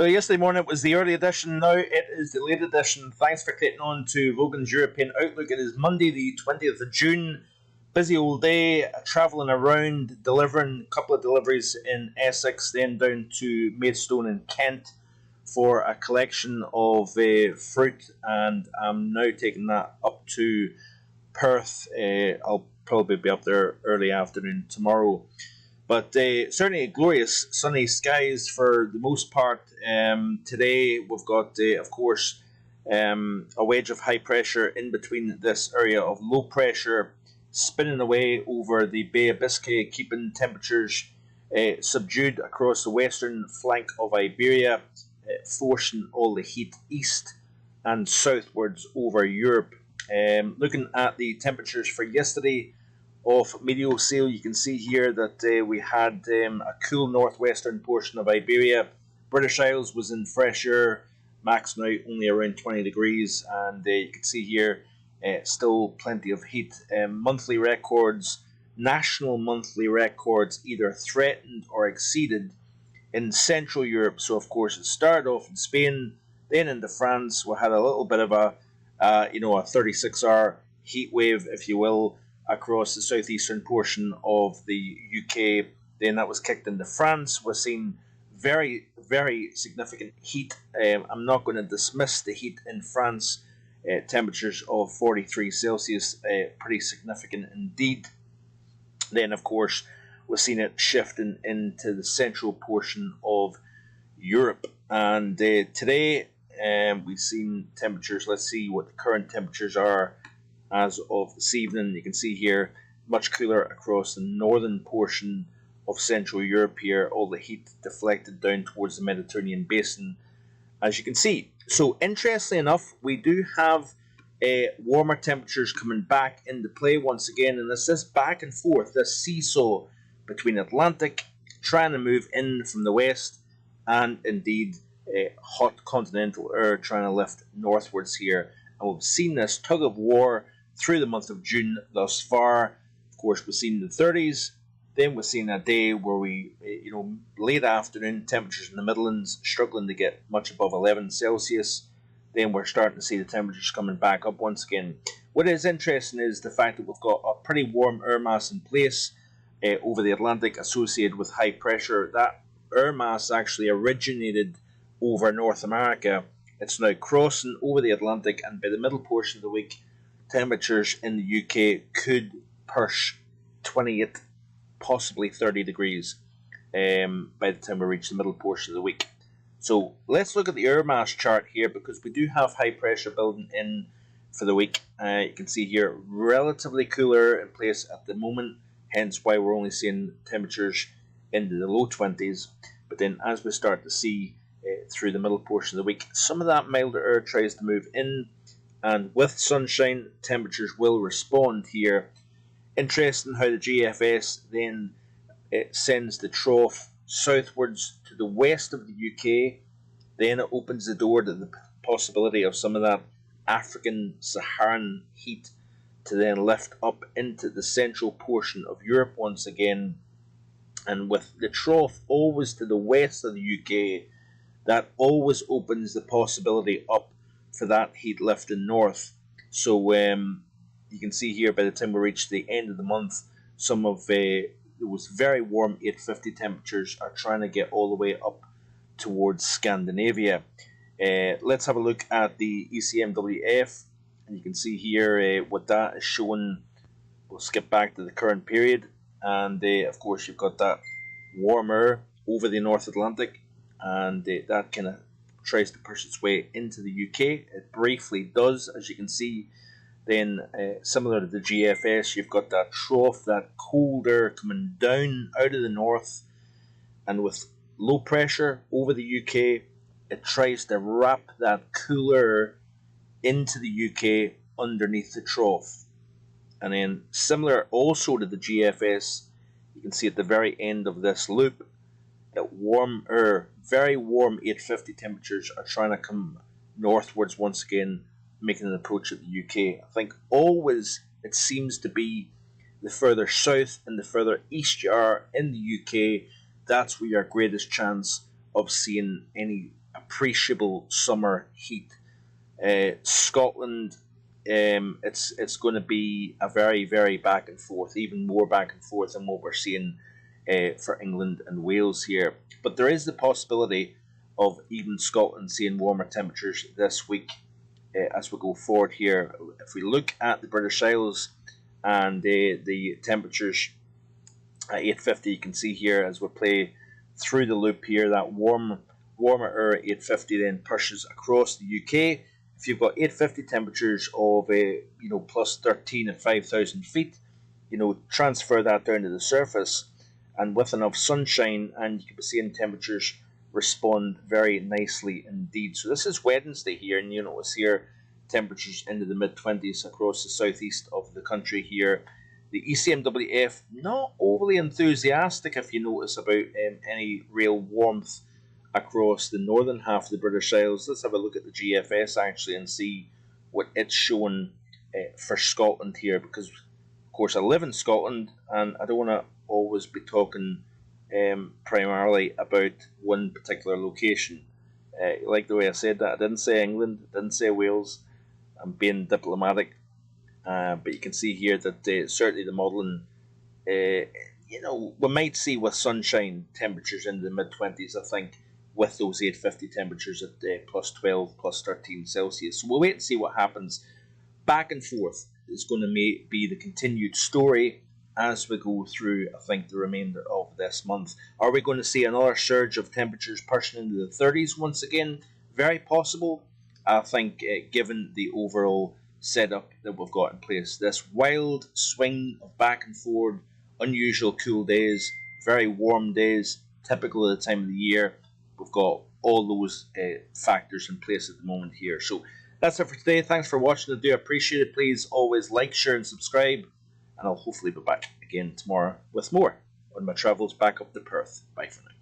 Well, yesterday morning it was the early edition. Now it is the late edition. Thanks for clicking on to Logan's European Outlook. It is Monday, the 20th of June. Busy all day, travelling around, delivering a couple of deliveries in Essex, then down to Maidstone in Kent for a collection of fruit, and I'm now taking that up to Perth. I'll probably be up there early afternoon tomorrow. But certainly glorious sunny skies for the most part. Today we've got, of course, a wedge of high pressure in between this area of low pressure spinning away over the Bay of Biscay, keeping temperatures subdued across the western flank of Iberia, forcing all the heat east and southwards over Europe. Looking at the temperatures for yesterday, of Meteosail, you can see here that we had a cool northwestern portion of Iberia. British Isles was in fresh air, max now only around 20 degrees, and you can see here still plenty of heat. Monthly records, national monthly records, either threatened or exceeded in Central Europe. So, of course, it started off in Spain, then into France. We had a little bit of a 36-hour heat wave, if you will, across the southeastern portion of the UK. Then that was kicked into France. We're seeing very, very significant heat. I'm not going to dismiss the heat in France. Temperatures of 43 Celsius, pretty significant indeed. Then, of course, we're seeing it shifting into the central portion of Europe. And today, we've seen temperatures. Let's see what the current temperatures are as of this evening. You can see here much cooler across the northern portion of Central Europe here, all the heat deflected down towards the Mediterranean basin, as you can see. So interestingly enough, we do have warmer temperatures coming back into play once again, and it's this back and forth, this seesaw between Atlantic trying to move in from the west, and indeed hot continental air trying to lift northwards here. And we've seen this tug of war through the month of June thus far. Of course, we've seen the 30s. Then we've seen a day where we, late afternoon temperatures in the Midlands struggling to get much above 11 Celsius. Then we're starting to see the temperatures coming back up once again. What is interesting is the fact that we've got a pretty warm air mass in place over the Atlantic associated with high pressure. That air mass actually originated over North America. It's now crossing over the Atlantic, and by the middle portion of the week, temperatures in the UK could push 28, possibly 30 degrees by the time we reach the middle portion of the week. So let's look at the air mass chart here, because we do have high pressure building in for the week. You can see here relatively cooler in place at the moment, hence why we're only seeing temperatures into the low 20s. But then as we start to see through the middle portion of the week, some of that milder air tries to move in, and with sunshine, temperatures will respond here. Interesting how the GFS then sends the trough southwards to the west of the UK. Then it opens the door to the possibility of some of that African Saharan heat to then lift up into the central portion of Europe once again. And with the trough always to the west of the UK, that always opens the possibility up for that heat lifting north. So you can see here by the time we reach the end of the month, some of those very warm 850 temperatures are trying to get all the way up towards Scandinavia. Let's have a look at the ECMWF, and you can see here what that is showing. We'll skip back to the current period, and of course you've got that warmer over the North Atlantic, and that kind of tries to push its way into the UK. It briefly does, as you can see. Then similar to the GFS, you've got that trough, that cold air coming down out of the north, and with low pressure over the UK, it tries to wrap that cooler into the UK underneath the trough. And then similar also to the GFS, you can see at the very end of this loop that warm air, very warm 850 temperatures are trying to come northwards once again, making an approach at the UK. I think always it seems to be the further south and the further east you are in the UK, that's where your greatest chance of seeing any appreciable summer heat. Scotland, it's going to be a very, very back and forth, even more back and forth than what we're seeing for England and Wales here. But there is the possibility of even Scotland seeing warmer temperatures this week as we go forward here. If we look at the British Isles and the temperatures at 8:50, you can see here as we play through the loop here that warmer air at 8:50 then pushes across the UK. If you've got 8:50 temperatures of plus 13 at 5,000 feet, transfer that down to the surface, and with enough sunshine, and you can be seeing temperatures respond very nicely indeed. So this is Wednesday here, and you notice here temperatures into the mid-20s across the southeast of the country here. The ECMWF not overly enthusiastic, if you notice, about any real warmth across the northern half of the British Isles. Let's have a look at the GFS actually and see what it's showing for Scotland here, because of course I live in Scotland and I don't want to always be talking primarily about one particular location. Like the way I said that, I didn't say England, I didn't say Wales. I'm being diplomatic, but you can see here that certainly the modelling, we might see with sunshine temperatures in the mid-20s, I think, with those 8:50 temperatures at plus 12, plus 13 Celsius. So we'll wait and see what happens. Back and forth is going to be the continued story as we go through, I think, the remainder of this month. Are we going to see another surge of temperatures pushing into the 30s once again? Very possible. I think, given the overall setup that we've got in place, this wild swing of back and forth, unusual cool days, very warm days, typical of the time of the year. We've got all those factors in place at the moment here. So that's it for today. Thanks for watching. I do appreciate it. Please always like, share, and subscribe. And I'll hopefully be back again tomorrow with more on my travels back up to Perth. Bye for now.